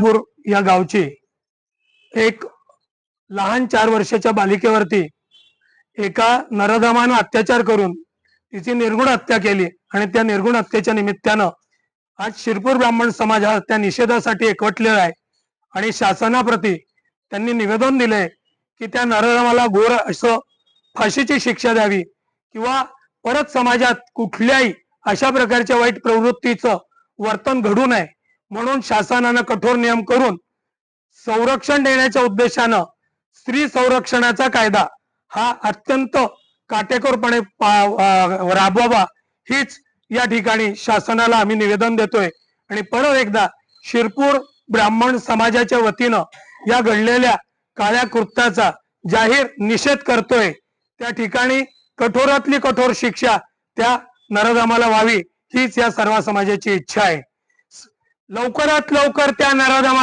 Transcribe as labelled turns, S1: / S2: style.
S1: शिरपूर या गावची एक लहान 4 वर्षाच्या बालिकेवरती एका नराधमानं अत्याचार करून तिची निर्गुण हत्या केली आणि त्या निर्गुण हत्येच्या निमित्तानं आज शिरपूर ब्राह्मण समाज हा त्या निषेधासाठी एकवटलेला आहे आणि शासनाप्रती त्यांनी निवेदन दिले की त्या नराधमाला घोर असं फाशीची शिक्षा द्यावी किंवा परत समाजात कुठल्याही अशा प्रकारच्या वाईट प्रवृत्तीचं वर्तन घडू नये म्हणून शासनानं कठोर नियम करून संरक्षण देण्याच्या उद्देशानं स्त्री संरक्षणाचा कायदा हा अत्यंत काटेकोरपणे राबवावा हीच या ठिकाणी शासनाला आम्ही निवेदन देतोय आणि परत एकदा शिरपूर ब्राह्मण समाजाच्या वतीनं या घडलेल्या काळ्या कृत्याचा जाहीर निषेध करतोय। त्या ठिकाणी कठोरातली कठोर शिक्षा त्या नराधमाला व्हावी हीच या सर्व समाजाची इच्छा आहे। लवकरात लवकर त्या नराधमा